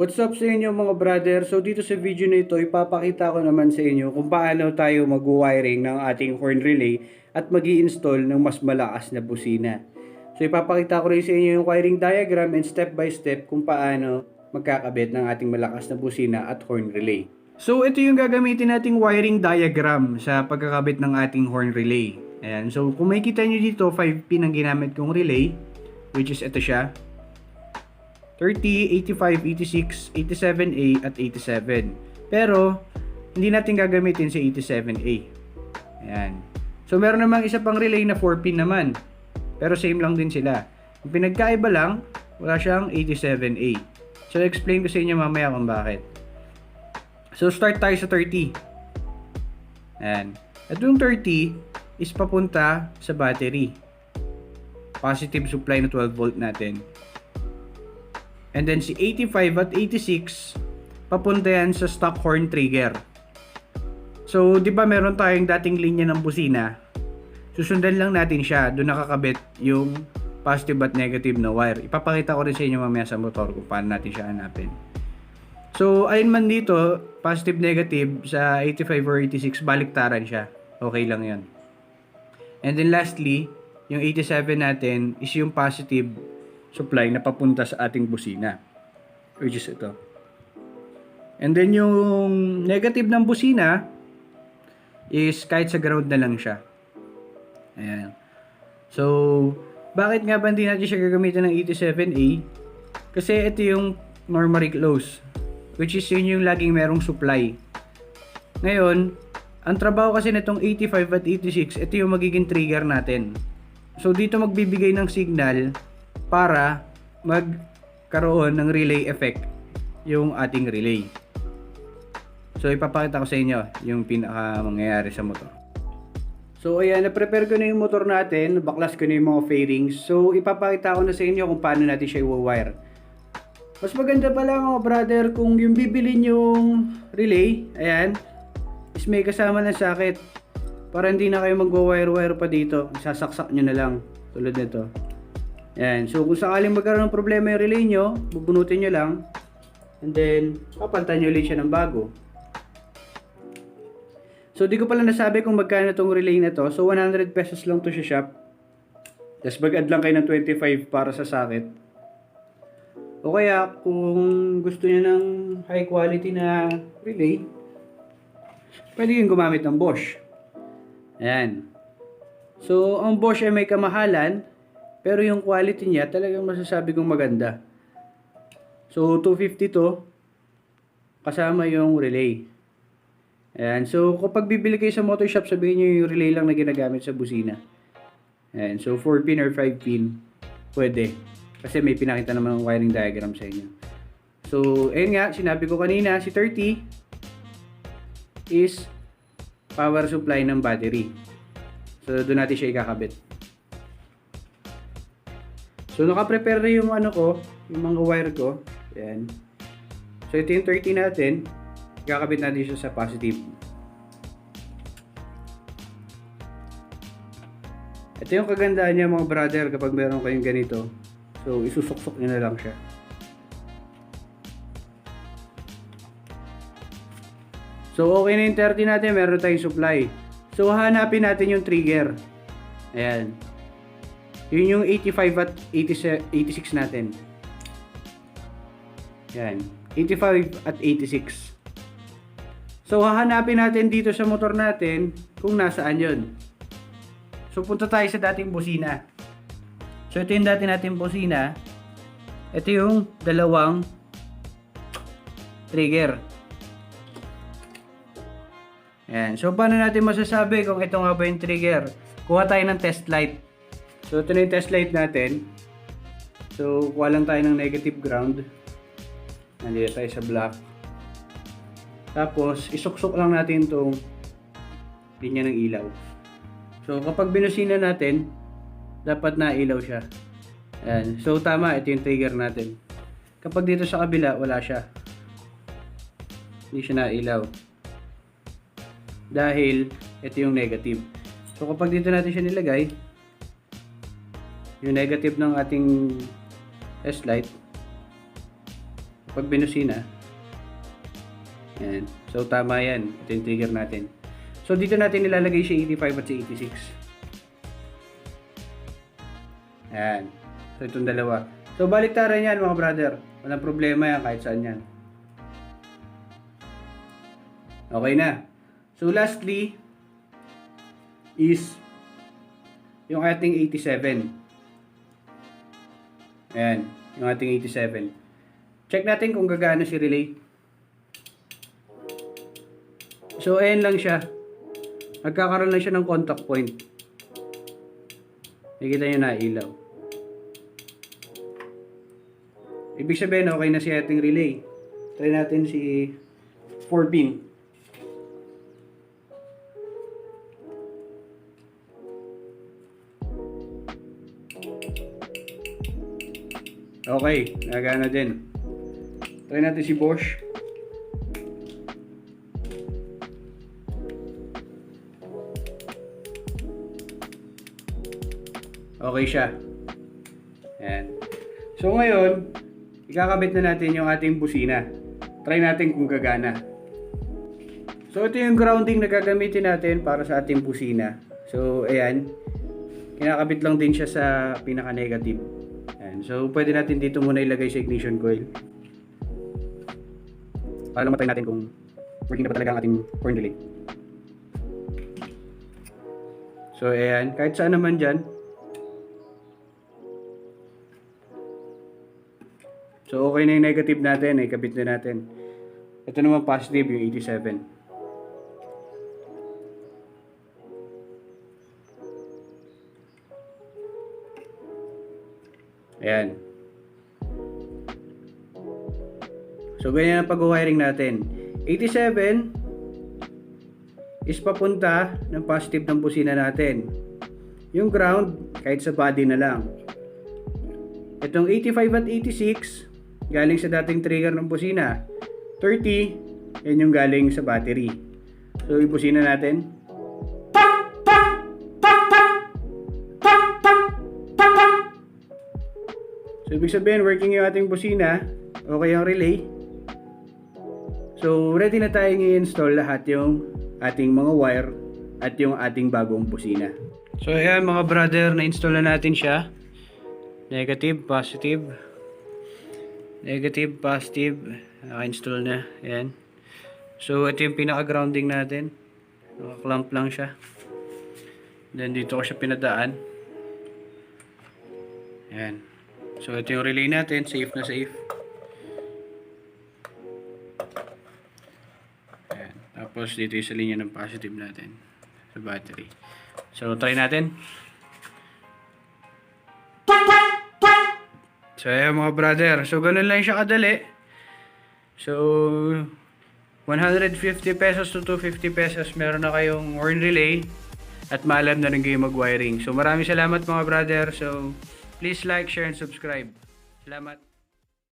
What's up sa inyo mga brother? So dito sa video na ito, ipapakita ko naman sa inyo kung paano tayo mag-wiring ng ating horn relay at mag-i-install ng mas malakas na busina. So ipapakita ko rin sa inyo yung wiring diagram and step by step kung paano magkakabit ng ating malakas na busina at horn relay. So ito yung gagamitin nating wiring diagram sa pagkakabit ng ating horn relay. Ayan. So kung makikita nyo dito, 5 pin ang ginamit kong relay, which is ito siya. 30, 85, 86, 87A at 87. Pero, hindi natin gagamitin si 87A. Ayan. So, meron namang isa pang relay na 4-pin naman. Pero same lang din sila. Yung pinagkaiba lang, wala siyang 87A. So, explain ko sa inyo mamaya kung bakit. So, start tayo sa 30. Ayan. At yung 30 is papunta sa battery. Positive supply na 12 volt natin. And then si 85 at 86, papunta yan sa stock horn trigger. So, di ba meron tayong dating linya ng busina? Susundan lang natin siya. Doon nakakabit yung positive at negative na wire. Ipapakita ko rin sa inyo mamaya sa motor kung paano natin siya hanapin. So, ayun man dito, positive negative sa 85 or 86, baliktaran siya. Okay lang yan. And then lastly, yung 87 natin is yung positive supply na papunta sa ating busina, which is ito. And then yung negative ng busina is kahit sa ground na lang siya. Ayan. So, bakit nga ba hindi natin siya gagamitin ng 87A? Kasi ito yung normally close, which is yun yung laging merong supply. Ngayon, ang trabaho kasi nitong 85 at 86, ito yung magiging trigger natin. So, dito magbibigay ng signal para magkaroon ng relay effect yung ating relay. So, ipapakita ko sa inyo yung pinaka mangyayari sa motor. So, ayan, na-prepare ko na yung motor natin, baklas ko na yung mga fairings. So, ipapakita ko na sa inyo kung paano natin siya i-wire. Mas maganda pala mga brother kung yung bibilin yung relay, ayan, is may kasama na socket. Para hindi na kayo mag-wire-wire pa dito, sasaksak nyo na lang, tulad nito. Ayan. So, kung sakaling magkaroon ng problema yung relay nyo, bubunutin nyo lang. And then, papalitan nyo ulit siya ng bago. So, di ko pala nasabi kung magkano itong relay na to. So, 100 pesos lang to sa shop. Tapos, mag-add lang kayo ng 25 para sa socket. O kaya, kung gusto nyo ng high quality na relay, pwede yung gumamit ng Bosch. Ayan. So, ang Bosch ay may kamahalan. Pero yung quality niya, talagang masasabi kong maganda. So, 250 to. Kasama yung relay. Ayan. So, kapag bibili kayo sa motor shop, sabihin nyo yung relay lang na ginagamit sa busina. Ayan. So, 4-pin or 5-pin. Pwede. Kasi may pinakita naman ng wiring diagram sa inyo. So, ayun nga. Sinabi ko kanina, si 30 is power supply ng battery. So, doon natin siya ikakabit. So, naka-prepare na yung ano ko, yung mga wire ko. Ayan. So, ito yung 30 natin. Kakabit natin siya sa positive. Ito yung kagandaan niya mga brother kapag meron kayong ganito. So, isusok-sok nyo na lang siya. So, okay na yung 30 natin. Meron tayong supply. So, hanapin natin yung trigger. Ayan. Yun yung 85 at 86 natin. Yan. 85 at 86. So, hahanapin natin dito sa motor natin kung nasaan yun. So, punta tayo sa dating busina. So, ito yung dating nating busina. Ito yung dalawang trigger. Yan. So, paano natin masasabi kung ito nga ba yung trigger? Kuha tayo ng test light. So, ito na yung test light natin. So, kuha lang tayo ng negative ground. Nandito tayo sa black. Tapos, isuksok lang natin itong linya ng ilaw. So, kapag binusina natin, dapat nailaw siya. Ayan. So, tama. Ito yung trigger natin. Kapag dito sa kabila, wala siya. Hindi siya nailaw. Dahil, ito yung negative. So, kapag dito natin siya nilagay, yung negative ng ating test light, pag binusina. Ayan. So, tama yan. Ito yung trigger natin. So, dito natin nilalagay si 85 at si 86. Ayan. So, itong dalawa. So, baliktaran yan mga brother. Walang problema yan kahit saan yan. Okay na. So, lastly is yung ating 87. Ayan. Yung ating 87. Check natin kung gagana si relay. So, ayan lang siya. Nagkakaroon lang siya ng contact point. Nakikita nyo na ilaw. Ibig sabihin, okay na si ating relay. Try natin si 4 pin. Okay, nagana din. Try natin si Bosch. Okay siya. Ayan. So ngayon, ikakabit na natin yung ating busina. Try natin kung gagana. So ito yung grounding na gagamitin natin para sa ating busina. So ayan, kinakabit lang din siya sa pinaka-negative. Ayan. So pwede natin dito muna ilagay sa ignition coil. Para matry natin kung working na ba talaga ang ating horn relay. So ayan, kahit saan naman dyan. So, okay na yung negative natin, ay kabit na natin. Ito naman positive, yung 87. Ayan. So, ganyan ang pag-wiring natin. 87 is papunta ng positive ng busina natin. Yung ground, kahit sa body na lang. Itong 85 at 86, galing sa dating trigger ng busina. 30, yan yung galing sa battery. So, ibusina natin. So, ibig sabihin, working yung ating busina. Okay yung relay. So, ready na tayong i-install lahat yung ating mga wire at yung ating bagong busina. So, ayan mga brother, na-install na natin siya. Negative, positive. Negative, positive. Naka-install na. Ayan. So, ito yung pinaka-grounding natin. Naka-clamp lang siya. Then, dito ko siya pinadaan. Ayan. So, ito yung relay natin. Safe na safe. Ayan. Tapos, dito yung sa linya ng positive natin. Sa battery. So, try natin. So, ayan mga brother. So, ganun lang siya kadali. So, 150 pesos to 250 pesos meron na kayong horn relay at maalam na rin kayo mag-wiring. So, maraming salamat mga brother. So, please like, share, and subscribe. Salamat.